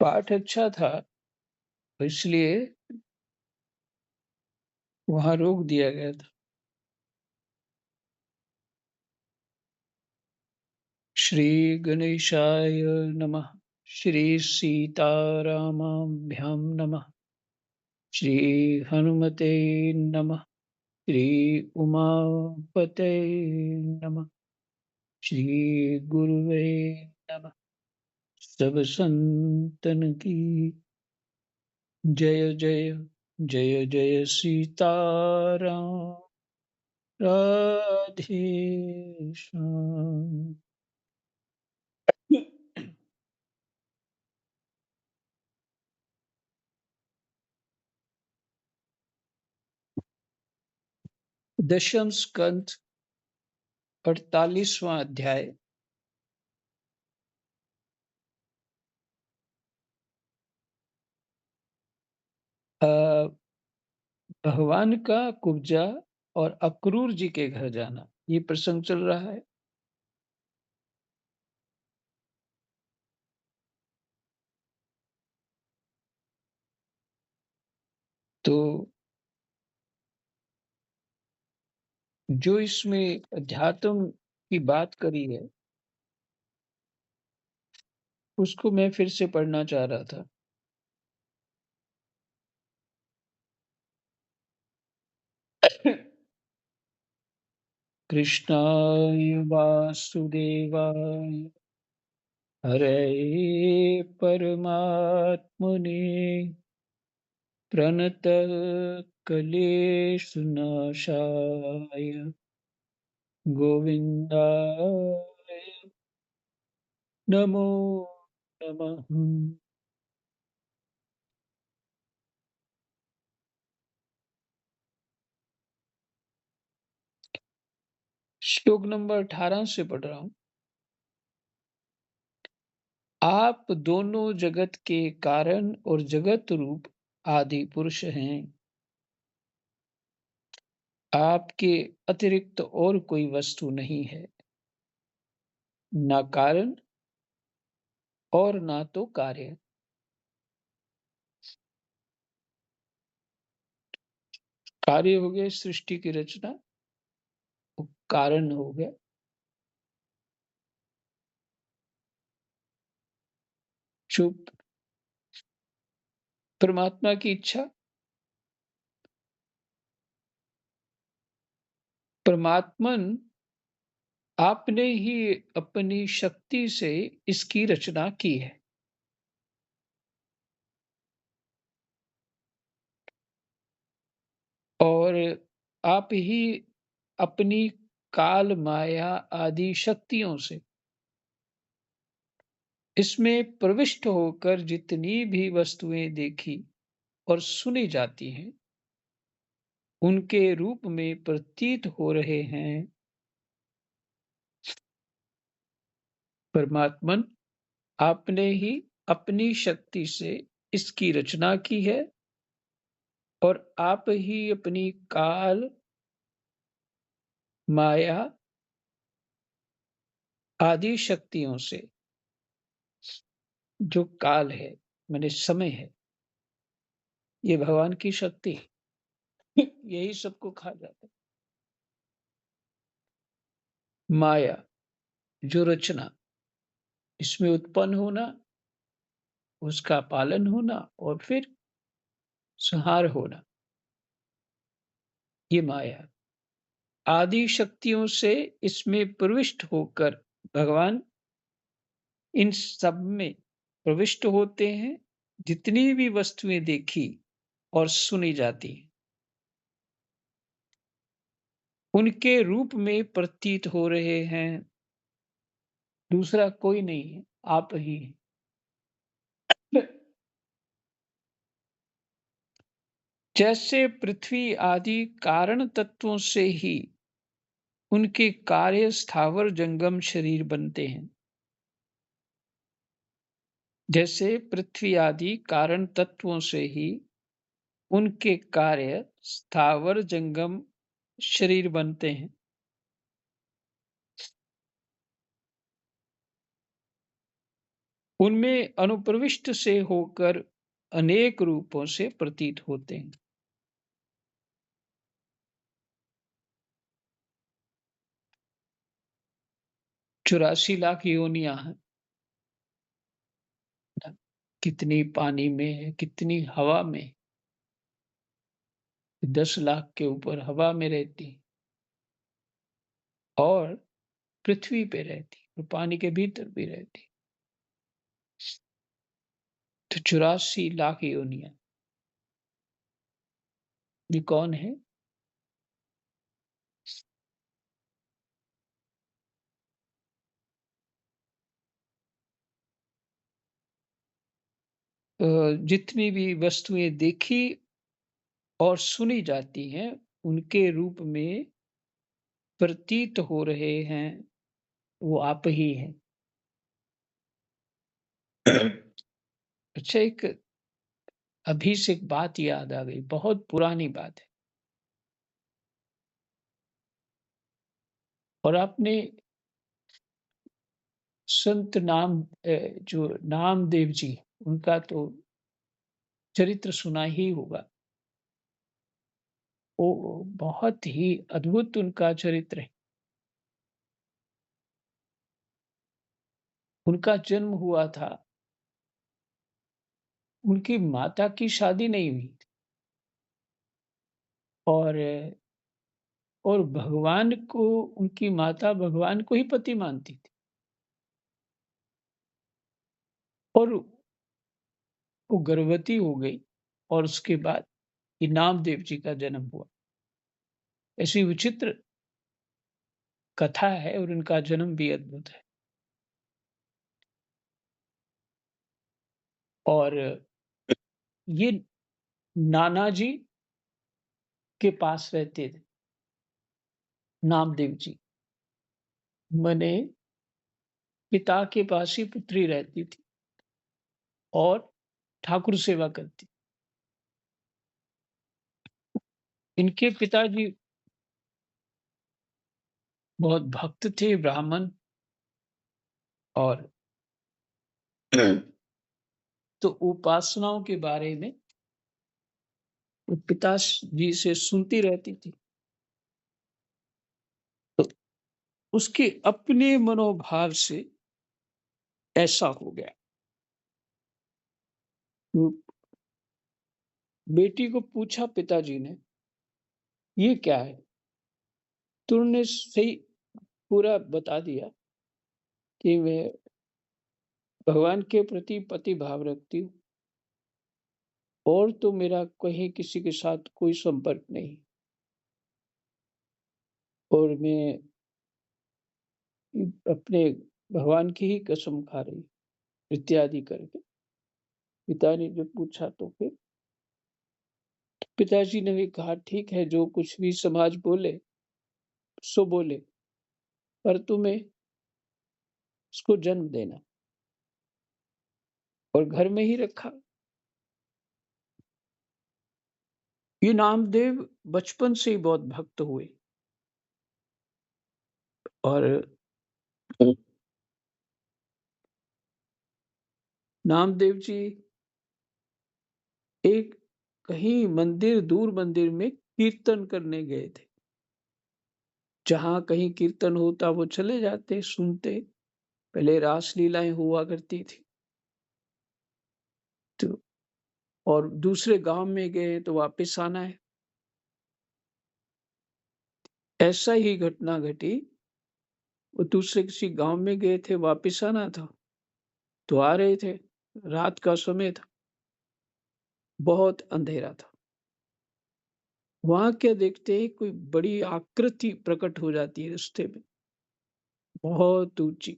पाठ अच्छा था, तो इसलिए वहाँ रोक दिया गया था। श्री गणेशाय नमः। श्री सीतारामाभ्यां नमः। श्री हनुमते नमः। श्री उमापते नमः। श्री गुरुवे नमः। सब संतन की जय जय। जय जय सीताराम। राधे श्याम। दशम स्कंद 48वां अध्याय। भगवान का कुब्जा और अक्रूर जी के घर जाना, ये प्रसंग चल रहा है। तो जो इसमें अध्यात्म की बात करी है, उसको मैं फिर से पढ़ना चाह रहा था। कृष्णाय वासुदेवाय हरे परमात्मने प्रणत क्लेशनाशाय गोविंदाय नमो नमः। श्लोक नंबर 18 से पढ़ रहा हूं। आप दोनों जगत के कारण और जगत रूप आदि पुरुष हैं। आपके अतिरिक्त और कोई वस्तु नहीं है, ना कारण और ना तो कार्य। कार्य हो गया सृष्टि की रचना, कारण हो गया चुप परमात्मा की इच्छा। परमात्मन आपने ही अपनी शक्ति से इसकी रचना की है, और आप ही अपनी काल माया आदि शक्तियों से इसमें प्रविष्ट होकर जितनी भी वस्तुएं देखी और सुनी जाती हैं, उनके रूप में प्रतीत हो रहे हैं। परमात्मन आपने ही अपनी शक्ति से इसकी रचना की है, और आप ही अपनी काल माया आदि शक्तियों से, जो काल है माने समय है, ये भगवान की शक्ति है। यही सबको खा जाता है। माया जो रचना, इसमें उत्पन्न होना, उसका पालन होना और फिर संहार होना, ये माया आदि शक्तियों से इसमें प्रविष्ट होकर भगवान इन सब में प्रविष्ट होते हैं। जितनी भी वस्तुएं देखी और सुनी जाती हैं, उनके रूप में प्रतीत हो रहे हैं। दूसरा कोई नहीं है, आप ही हैं। जैसे पृथ्वी आदि कारण तत्वों से ही उनके कार्य स्थावर जंगम शरीर बनते हैं। जैसे पृथ्वी आदि कारण तत्वों से ही उनके कार्य स्थावर जंगम शरीर बनते हैं, उनमें अनुप्रविष्ट से होकर अनेक रूपों से प्रतीत होते हैं। 84 लाख योनियाँ हैं। कितनी पानी में है, कितनी हवा में, 10 लाख के ऊपर हवा में रहती और पृथ्वी पे रहती और पानी के भीतर भी रहती। तो 84 लाख योनियाँ, ये कौन है? जितनी भी वस्तुएँ देखी और सुनी जाती हैं, उनके रूप में प्रतीत हो रहे हैं, वो आप ही हैं। अच्छा, एक अभी से एक बात याद आ गई, बहुत पुरानी बात है और आपने संत जो नामदेव जी, उनका तो चरित्र सुना ही होगा। वो बहुत ही अद्भुत उनका चरित्र है। उनका जन्म हुआ था, उनकी माता की शादी नहीं हुई थी और भगवान को उनकी माता भगवान को ही पति मानती थी और वो गर्भवती हो गई और उसके बाद ये नामदेव जी का जन्म हुआ। ऐसी विचित्र कथा है और उनका जन्म भी अद्भुत है। और ये नाना जी के पास रहते थे, नामदेव जी। मने पिता के पास ही पुत्री रहती थी और ठाकुर सेवा करती। इनके पिताजी बहुत भक्त थे, ब्राह्मण और तो उपासनाओं के बारे में वो पिताजी से सुनती रहती थी। तो उसके अपने मनोभाव से ऐसा हो गया। तो बेटी को पूछा पिताजी ने, ये क्या है? तो उन्होंने सही पूरा बता दिया कि मैं भगवान के प्रति पति भाव रखती हूँ और तो मेरा कहीं किसी के साथ कोई संपर्क नहीं और मैं अपने भगवान की ही कसम खा रही इत्यादि करके पिता ने जब पूछा तो फिर पिताजी ने भी कहा ठीक है, जो कुछ भी समाज बोले सो बोले, पर तुम्हें उसको जन्म देना और घर में ही रखा। ये नामदेव बचपन से ही बहुत भक्त हुए और नामदेव जी एक कहीं मंदिर, दूर मंदिर में कीर्तन करने गए थे। जहाँ कहीं कीर्तन होता वो चले जाते, सुनते। पहले रास लीलाएं हुआ करती थी। तो और दूसरे गांव में गए तो वापस आना है। ऐसा ही घटना घटी। वो दूसरे किसी गांव में गए थे, वापस आना था। तो आ रहे थे, रात का समय था, बहुत अंधेरा था। वहां क्या देखते हैं, कोई बड़ी आकृति प्रकट हो जाती है रास्ते में, बहुत ऊंची।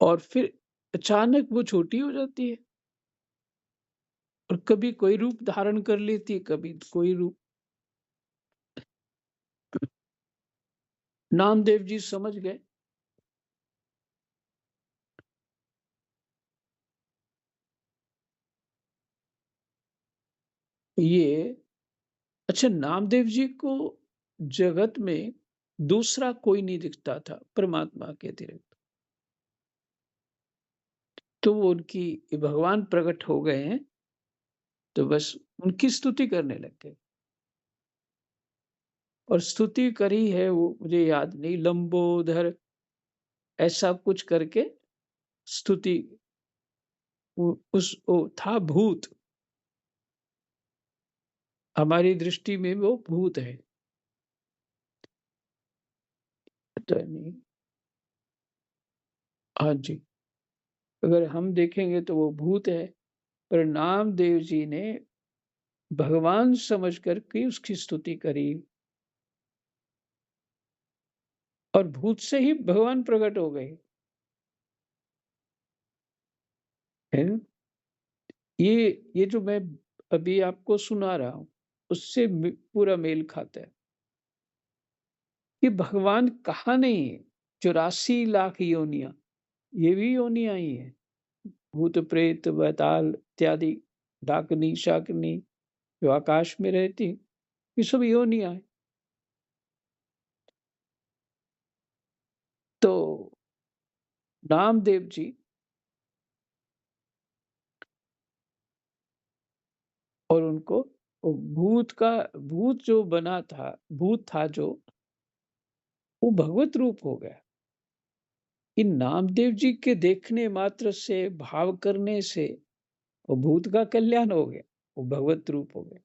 और फिर अचानक वो छोटी हो जाती है और कभी कोई रूप धारण कर लेती है, कभी कोई रूप। नामदेव जी समझ गए। ये अच्छा, नामदेव जी को जगत में दूसरा कोई नहीं दिखता था परमात्मा के अतिरिक्त। तो वो उनकी भगवान प्रकट हो गए हैं, तो बस उनकी स्तुति करने लग गए। और स्तुति करी है वो मुझे याद नहीं, लंबोदर ऐसा कुछ करके स्तुति, वो था भूत। हमारी दृष्टि में वो भूत है। तो नहीं, हाँ जी, अगर हम देखेंगे तो वो भूत है, पर नामदेव जी ने भगवान समझ कर के उसकी स्तुति करी, और भूत से ही भगवान प्रकट हो गए। है ना? ये जो मैं अभी आपको सुना रहा हूँ, उससे पूरा मेल खाता है कि भगवान कहाँ नहीं है। 84 लाख योनियां, ये भी योनियां ही है। भूत प्रेत बैताल इत्यादि, डाकनी शाकनी, जो आकाश में रहती, ये सब योनियां है। तो नामदेव जी और उनको वो भूत जो बना था, भूत था जो, वो भगवत रूप हो गया। इन नामदेव जी के देखने मात्र से, भाव करने से वो भूत का कल्याण हो गया, वो भगवत रूप हो गया।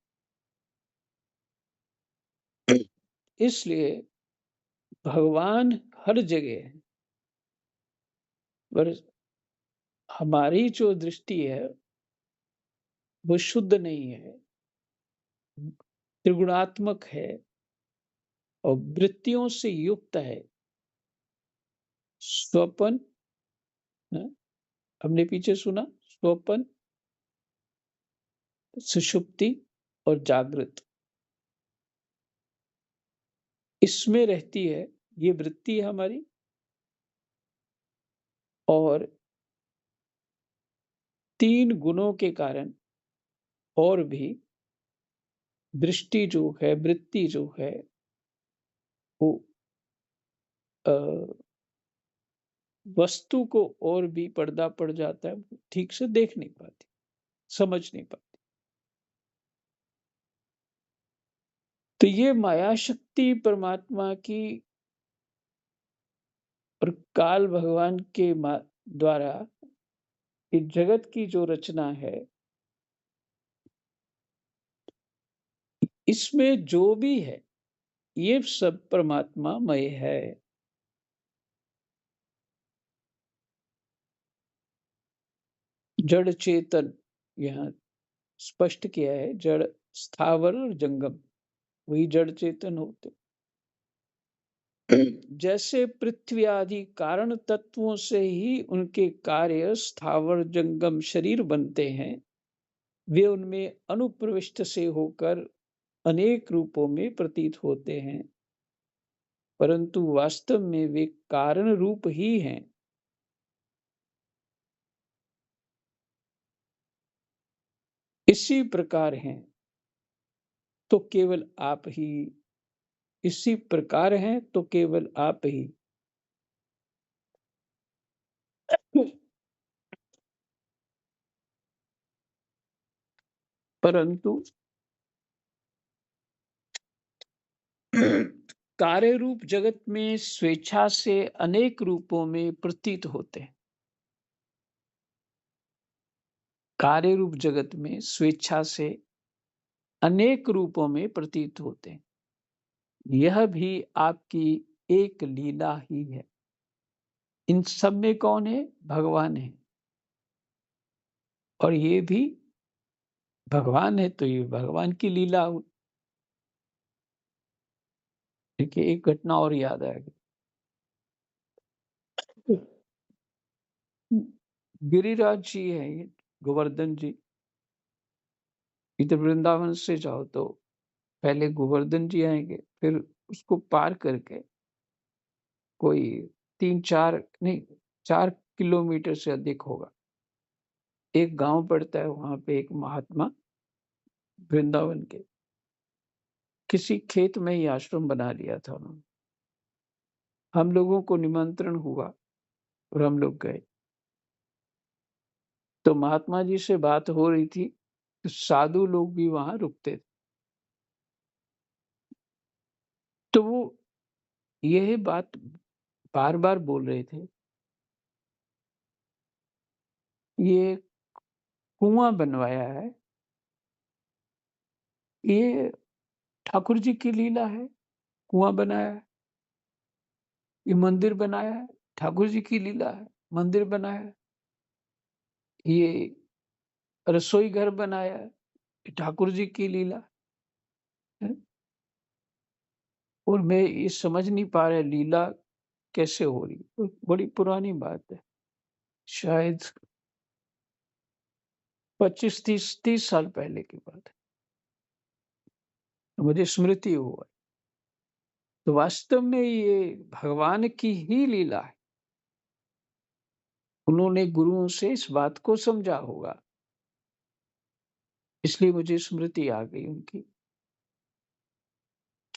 इसलिए भगवान हर जगह है, पर हमारी जो दृष्टि है वो शुद्ध नहीं है, त्रिगुणात्मक है और वृत्तियों से युक्त है। स्वपन, हाँ, हमने पीछे सुना, स्वपन, सुषुप्ति और जागृत, इसमें रहती है ये वृत्ति हमारी। और 3 गुणों के कारण और भी दृष्टि जो है, वृत्ति जो है, वो अ, वस्तु को और भी पर्दा पड़ जाता है, ठीक से देख नहीं पाती, समझ नहीं पाती। तो ये माया शक्ति परमात्मा की और काल भगवान के द्वारा इस जगत की जो रचना है, इसमें जो भी है ये सब परमात्मा मय है। जड़ चेतन यहाँ स्पष्ट किया है, जड़, स्थावर और जंगम, वही जड़ चेतन होते। जैसे पृथ्वी आदि कारण तत्वों से ही उनके कार्य स्थावर जंगम शरीर बनते हैं, वे उनमें अनुप्रविष्ट से होकर अनेक रूपों में प्रतीत होते हैं, परंतु वास्तव में वे कारण रूप ही हैं। इसी प्रकार हैं तो केवल आप ही, इसी प्रकार हैं तो केवल आप ही। परंतु कार्य रूप जगत में स्वेच्छा से अनेक रूपों में प्रतीत होते हैं। कार्य रूप जगत में स्वेच्छा से अनेक रूपों में प्रतीत होते हैं। यह भी आपकी एक लीला ही है। इन सब में कौन है? भगवान है। और ये भी भगवान है, तो ये भगवान की लीला हुई। देखिए, एक घटना और याद आ गई। गिरिराज जी है ये, गोवर्धन जी। इधर वृंदावन से जाओ तो पहले गोवर्धन जी आएंगे, फिर उसको पार करके कोई 3-4 नहीं, 4 किलोमीटर से अधिक होगा, एक गांव पड़ता है। वहां पे एक महात्मा वृंदावन के किसी खेत में ही आश्रम बना लिया था उन्होंने। हम लोगों को निमंत्रण हुआ और हम लोग गए। तो महात्मा जी से बात हो रही थी, तो साधु लोग भी वहाँ रुकते थे। तो वो यही बात बार-बार बोल रहे थे, ये कुआँ बनवाया है, ये ठाकुर जी की लीला है, कुआँ बनाया है, ये मंदिर बनाया है, ठाकुर जी की लीला है, मंदिर बनाया है, ये रसोई घर बनाया है, ये ठाकुर जी की लीला है। और मैं ये समझ नहीं पा रहा लीला कैसे हो रही है? बड़ी पुरानी बात है। शायद 25 30 साल पहले की बात है। तो मुझे स्मृति हुआ। तो वास्तव में ये भगवान की ही लीला है। उन्होंने गुरुओं से इस बात को समझा होगा। इसलिए मुझे स्मृति आ गई उनकी।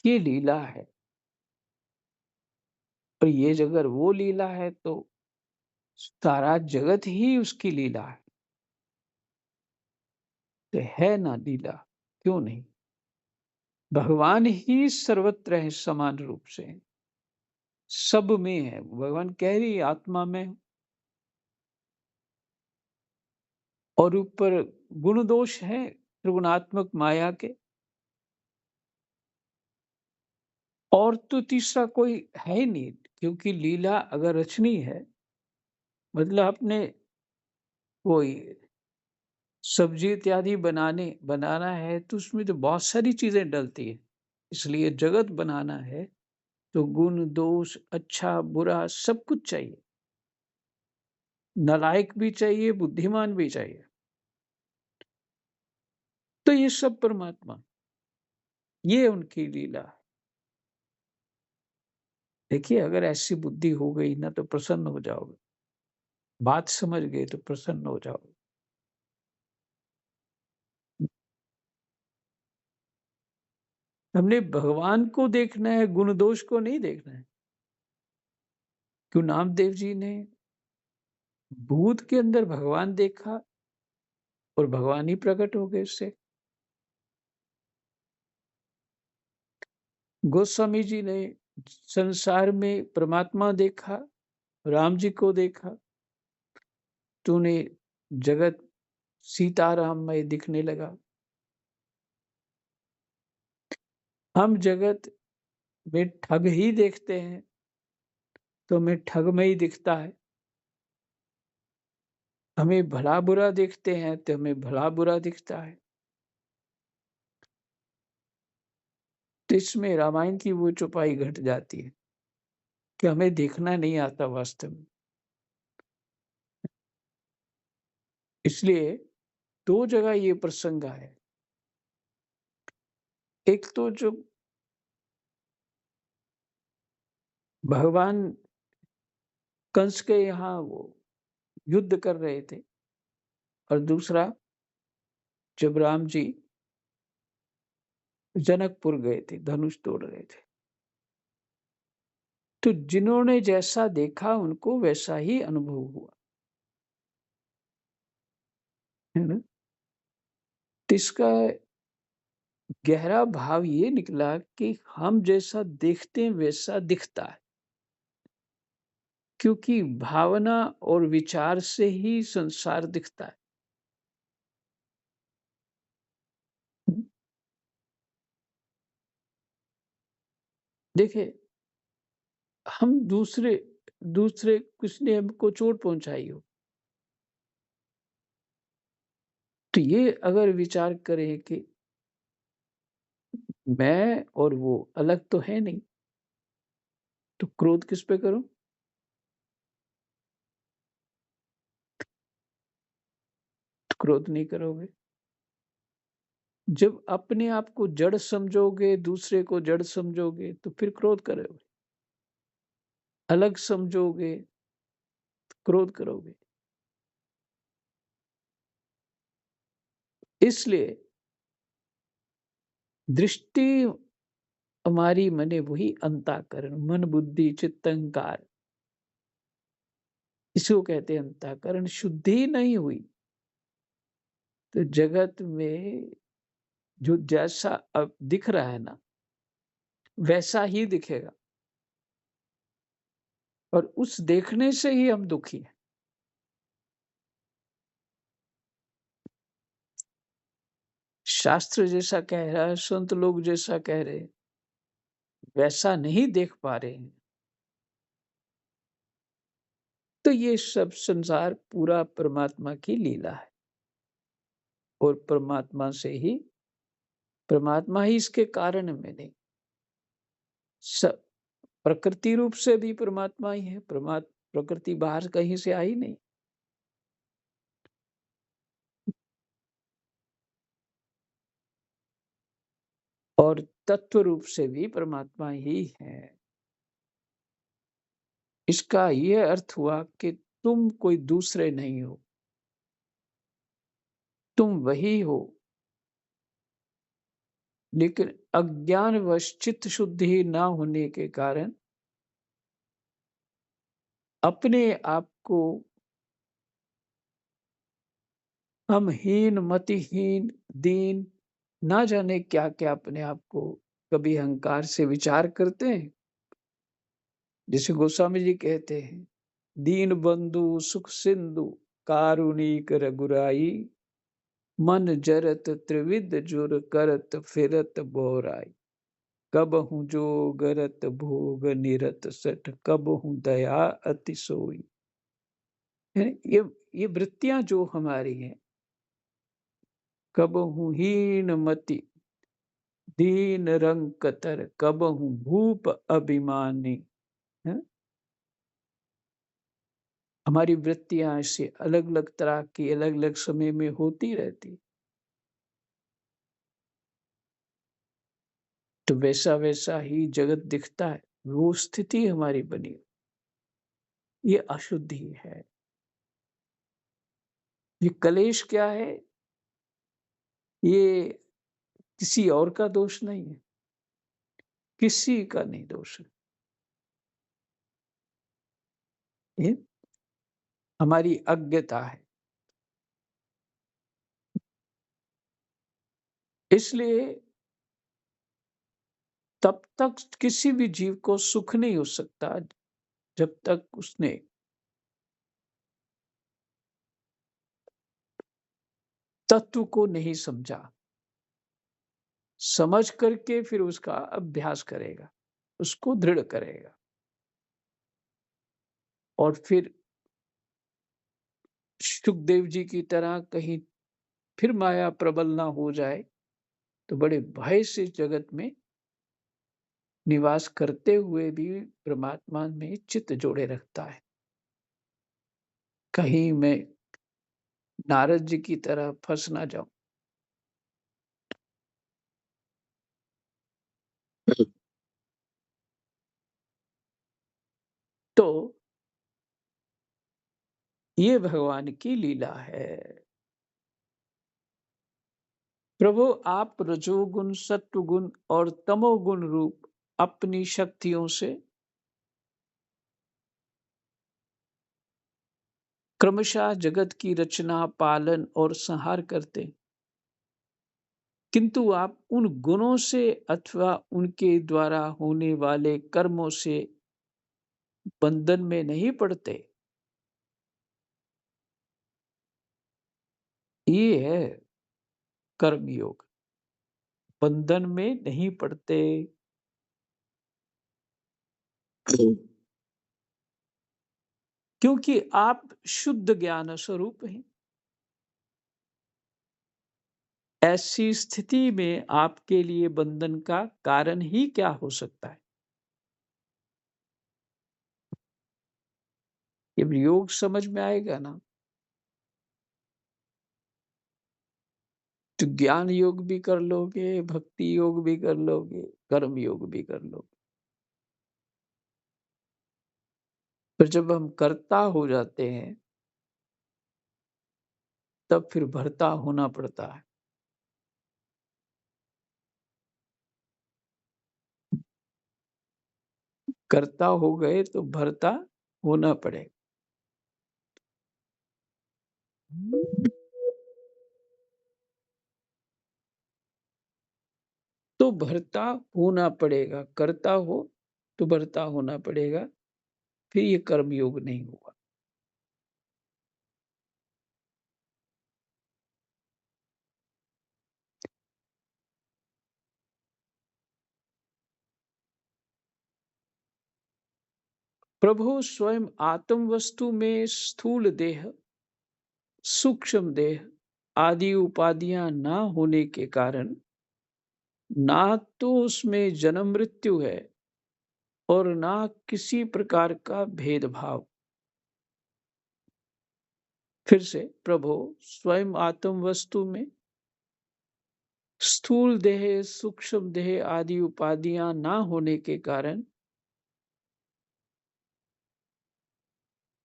ये लीला है। और ये अगर वो लीला है तो सारा जगत ही उसकी लीला है। तो है ना लीला, क्यों नहीं? भगवान ही सर्वत्र है समान रूप से। सब में है। भगवान कह रही है आत्मा में हूँ। और ऊपर गुण दोष है त्रिगुणात्मक माया के। और तो तीसरा कोई है ही नहीं, क्योंकि लीला अगर रचनी है मतलब अपने कोई सब्जी इत्यादि बनाना है तो उसमें तो बहुत सारी चीजें डलती है। इसलिए जगत बनाना है तो गुण दोष अच्छा बुरा सब कुछ चाहिए। नालायक भी चाहिए, बुद्धिमान भी चाहिए। तो ये सब परमात्मा, ये उनकी लीला है। देखिए अगर ऐसी बुद्धि हो गई ना तो प्रसन्न हो जाओगे। बात समझ गए तो प्रसन्न हो जाओगे। हमने भगवान को देखना है, गुण दोष को नहीं देखना है। क्यों नामदेव जी ने भूत के अंदर भगवान देखा और भगवान ही प्रकट हो गए उससे। गोस्वामी जी ने संसार में परमात्मा देखा, राम जी को देखा, तो उन्हें जगत सीताराममय दिखने लगा। हम जगत में ठग ही देखते हैं तो हमें ठगमय दिखता है। हमें भला बुरा देखते हैं तो हमें भला बुरा दिखता है। तो इसमें रामायण की वो चौपाई घट जाती है कि हमें देखना नहीं आता वास्तव में। इसलिए दो जगह ये प्रसंग है। एक तो जो भगवान कंस के यहाँ वो युद्ध कर रहे थे और दूसरा जब राम जी जनकपुर गए थे, धनुष तोड़ रहे थे। तो जिन्होंने जैसा देखा उनको वैसा ही अनुभव हुआ, है ना? तो इसका गहरा भाव ये निकला कि हम जैसा देखते हैं वैसा दिखता है। क्योंकि भावना और विचार से ही संसार दिखता है। देखिए हम दूसरे दूसरे किसने हमको चोट पहुंचाई हो तो ये अगर विचार करें कि मैं और वो अलग तो है नहीं, तो क्रोध किस पे करूं? तो क्रोध नहीं करोगे। जब अपने आप को जड़ समझोगे, दूसरे को जड़ समझोगे तो फिर क्रोध करोगे। अलग समझोगे तो क्रोध करोगे। इसलिए दृष्टि हमारी मने वही अंतःकरण, मन बुद्धि चित्त अहंकार, इसको कहते हैं अंतःकरण। शुद्धि नहीं हुई तो जगत में जो जैसा अब दिख रहा है ना, वैसा ही दिखेगा और उस देखने से ही हम दुखी हैं। शास्त्र जैसा कह रहा है, संत लोग जैसा कह रहे हैं, वैसा नहीं देख पा रहे हैं। तो ये सब संसार पूरा परमात्मा की लीला है और परमात्मा ही इसके कारण में नहीं। सब प्रकृति रूप से भी परमात्मा ही है। प्रकृति बाहर कहीं से आई नहीं। और तत्व रूप से भी परमात्मा ही है। इसका ये अर्थ हुआ कि तुम कोई दूसरे नहीं हो, तुम वही हो। लेकिन अज्ञानवश चित्त शुद्धि ना होने के कारण अपने आप को हम हीन, मतिहीन, दीन, ना जाने क्या-क्या अपने आप को कभी अहंकार से विचार करते हैं। जैसे गोस्वामी जी कहते हैं, दीन बंधु सुख सिंधु कारुणिक रघुराई मन जरत त्रिविध जुर करत फिरत बोराई कबहु जो गरत भोग निरत सठ कबहु दया अति सोई। है, ये वृत्तियां जो हमारी हैं, कबहु हीन मति दीन रंग कतर कबहु भूप अभिमानी है। हमारी वृत्तियां ऐसे अलग अलग तरह की अलग अलग समय में होती रहती। तो वैसा वैसा ही जगत दिखता है, वो स्थिति हमारी बनी। ये अशुद्धि है। ये कलेश क्या है? ये किसी और का दोष नहीं है, किसी का नहीं दोष है। ये हमारी अज्ञता है। इसलिए तब तक किसी भी जीव को सुख नहीं हो सकता जब तक उसने तत्व को नहीं समझा। समझ करके फिर उसका अभ्यास करेगा, उसको दृढ़ करेगा और फिर सुखदेव जी की तरह कहीं फिर माया प्रबल ना हो जाए तो बड़े भय से जगत में निवास करते हुए भी परमात्मा में चित्त जोड़े रखता है। कहीं मैं नारद जी की तरह फंस ना जाऊं। तो ये भगवान की लीला है। प्रभु आप रजोगुण सत्वगुण और तमोगुण रूप अपनी शक्तियों से क्रमशः जगत की रचना पालन और संहार करते हैं। किंतु आप उन गुणों से अथवा उनके द्वारा होने वाले कर्मों से बंधन में नहीं पड़ते। ये है कर्म योग। बंधन में नहीं पड़ते। क्योंकि आप शुद्ध ज्ञान स्वरूप हैं। ऐसी स्थिति में आपके लिए बंधन का कारण ही क्या हो सकता है? जब योग समझ में आएगा ना, तो ज्ञान योग भी कर लोगे, भक्ति योग भी कर लोगे, कर्म योग भी कर लोगे। फिर जब हम कर्ता हो जाते हैं, तब फिर भरता होना पड़ता है। कर्ता हो गए तो भरता होना पड़ेगा। तो भरता होना पड़ेगा, कर्ता हो तो भरता होना पड़ेगा, फिर ये कर्मयोग नहीं होगा। प्रभु स्वयं आत्म वस्तु में स्थूल देह, सूक्ष्म देह आदि उपाधियां ना होने के कारण ना तो उसमें जन्म मृत्यु है और ना किसी प्रकार का भेदभाव। फिर से, प्रभु स्वयं आत्म वस्तु में स्थूल देह, सूक्ष्म देह आदि उपाधियां ना होने के कारण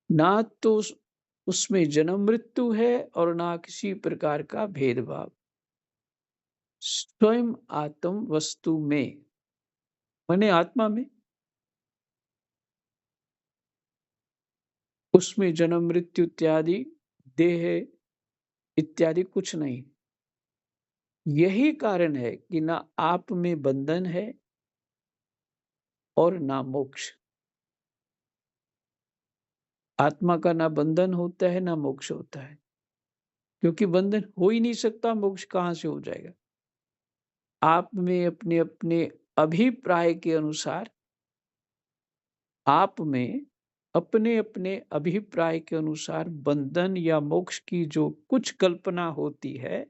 ना तो उसमें जन्म मृत्यु है और ना किसी प्रकार का भेदभाव। स्वयं आत्म वस्तु में माने आत्मा में, उसमें जन्म मृत्यु इत्यादि, देह इत्यादि कुछ नहीं। यही कारण है कि ना आप में बंधन है और ना मोक्ष। आत्मा का ना बंधन होता है ना मोक्ष होता है, क्योंकि बंधन हो ही नहीं सकता, मोक्ष कहां से हो जाएगा। आप में अपने अपने अभिप्राय के अनुसार, आप में अपने अपने अभिप्राय के अनुसार बंधन या मोक्ष की जो कुछ कल्पना होती है,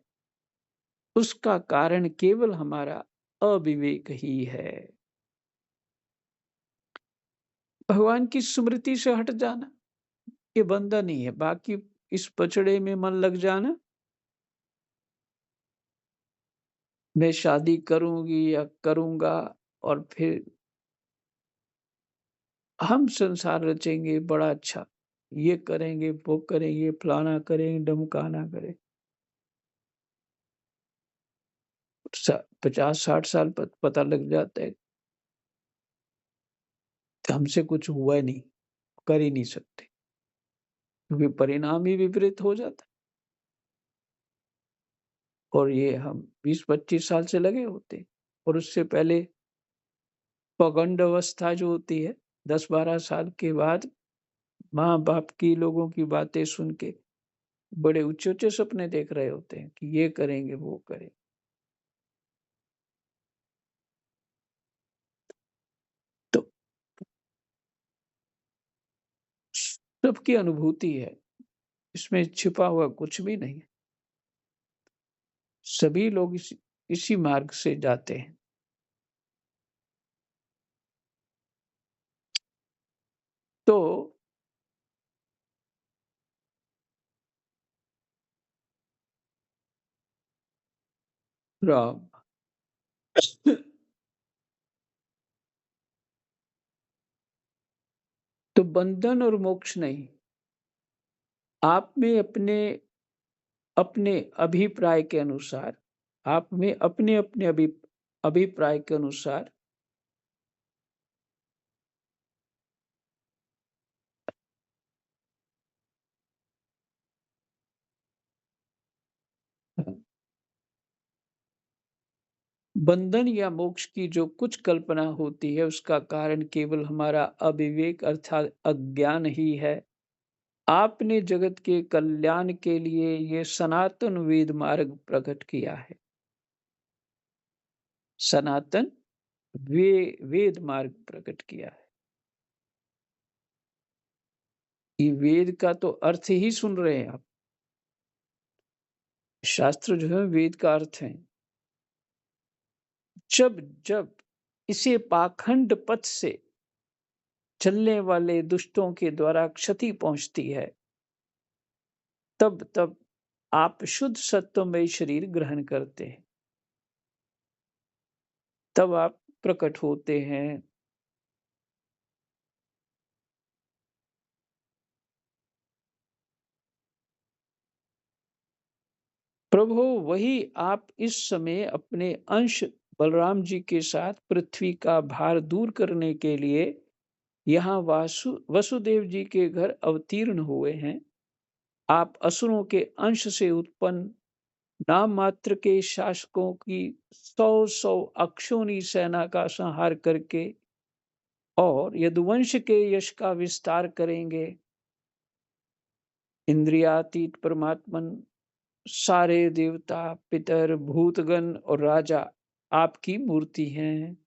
उसका कारण केवल हमारा अविवेक ही है। भगवान की स्मृति से हट जाना ये बंधन ही है। बाकी इस पचड़े में मन लग जाना, मैं शादी करूंगी या करूंगा और फिर हम संसार रचेंगे बड़ा अच्छा, ये करेंगे वो करेंगे, फलाना करेंगे ढमकाना करें। 50-60 साल पता लग जाता है कि हमसे कुछ हुआ ही नहीं, कर ही नहीं सकते, क्योंकि परिणाम ही विपरीत हो जाता है। और ये हम 20-25 साल से लगे होते हैं। और उससे पहले पगंड अवस्था जो होती है, 10-12 साल के बाद माँ बाप की लोगों की बातें सुन के बड़े ऊंचे ऊंचे सपने देख रहे होते हैं कि ये करेंगे वो करें। तो सबकी अनुभूति है, इसमें छिपा हुआ कुछ भी नहीं। सभी लोग इसी मार्ग से जाते हैं। तो राम तो बंधन और मोक्ष नहीं, आप में अपने अपने अभिप्राय के अनुसार, आप में अपने अपने अभिप्राय के अनुसार बंधन या मोक्ष की जो कुछ कल्पना होती है, उसका कारण केवल हमारा अविवेक अर्थात अज्ञान ही है। आपने जगत के कल्याण के लिए ये सनातन वेद मार्ग प्रकट किया है। सनातन वेद मार्ग प्रकट किया है। ये वेद का तो अर्थ ही सुन रहे हैं आप। शास्त्र जो है वेद का अर्थ है। जब जब इसे पाखंड पथ से चलने वाले दुष्टों के द्वारा क्षति पहुंचती है, तब तब आप शुद्ध सत्वमय शरीर ग्रहण करते हैं, तब आप प्रकट होते हैं। प्रभु वही आप इस समय अपने अंश बलराम जी के साथ पृथ्वी का भार दूर करने के लिए यहाँ वसुदेव जी के घर अवतीर्ण हुए हैं। आप असुरों के अंश से उत्पन्न नाम मात्र के शासकों की 100 अक्षौनी सेना का संहार करके और यदुवंश के यश का विस्तार करेंगे। इंद्रियातीत परमात्मन, सारे देवता, पितर, भूतगण और राजा आपकी मूर्ति हैं।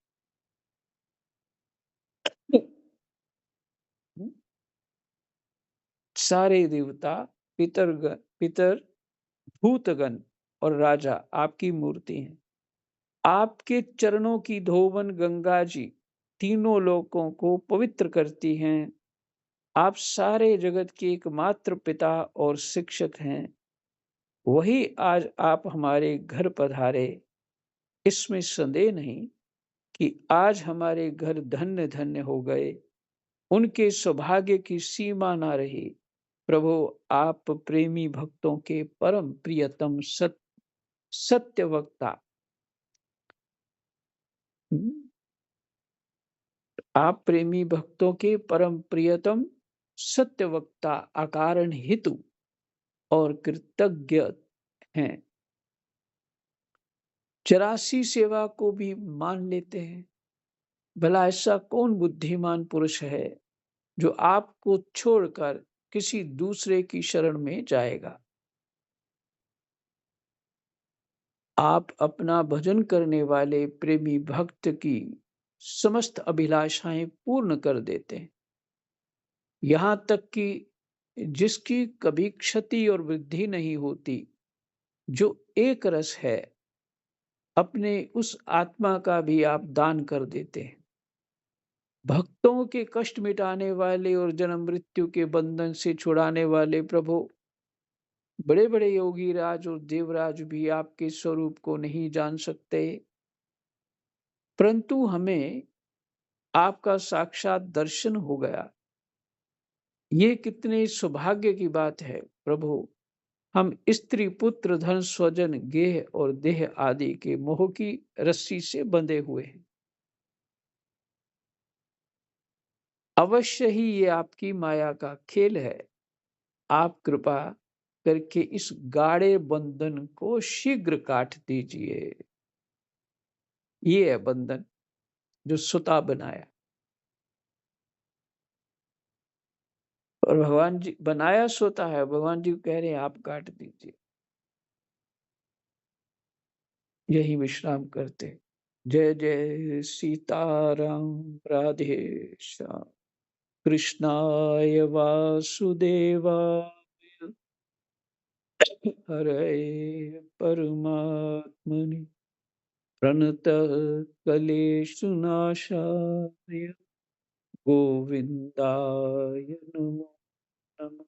सारे देवता, पितर, भूतगण और राजा आपकी मूर्ति हैं। आपके चरणों की धोवन गंगा जी तीनों लोकों को पवित्र करती हैं। आप सारे जगत के एकमात्र पिता और शिक्षक हैं। वही आज आप हमारे घर पधारे, इसमें संदेह नहीं कि आज हमारे घर धन्य धन्य हो गए। उनके सौभाग्य की सीमा ना रही। प्रभु, आप प्रेमी भक्तों के परम प्रियतम सत्य वक्ता, आप प्रेमी भक्तों के परम प्रियतम सत्य वक्ता, अकारण हितु और कृतज्ञ हैं। 84 सेवा को भी मान लेते हैं। भला ऐसा कौन बुद्धिमान पुरुष है जो आपको छोड़कर किसी दूसरे की शरण में जाएगा। आप अपना भजन करने वाले प्रेमी भक्त की समस्त अभिलाषाएं पूर्ण कर देते हैं, यहाँ तक कि जिसकी कभी क्षति और वृद्धि नहीं होती, जो एक रस है, अपने उस आत्मा का भी आप दान कर देते हैं। भक्तों के कष्ट मिटाने वाले और जन्म मृत्यु के बंधन से छुड़ाने वाले प्रभु, बड़े बड़े योगी राज और देवराज भी आपके स्वरूप को नहीं जान सकते, परंतु हमें आपका साक्षात दर्शन हो गया। ये कितने सौभाग्य की बात है प्रभु। हम स्त्री पुत्र धन स्वजन गेह और देह आदि के मोह की रस्सी से बंधे हुए हैं। अवश्य ही ये आपकी माया का खेल है। आप कृपा करके इस गाढ़े बंधन को शीघ्र काट दीजिए। ये है बंधन जो सुता बनाया, और भगवान जी बनाया सोता है, भगवान जी कह रहे हैं आप काट दीजिए। यही विश्राम करते। जय जय सीताराम, राधे श्याम, कृष्णाय वासुदेवाय, हरे परमात्मने प्रणतः क्लेशनाशाय गोविंदाय नमो नमः।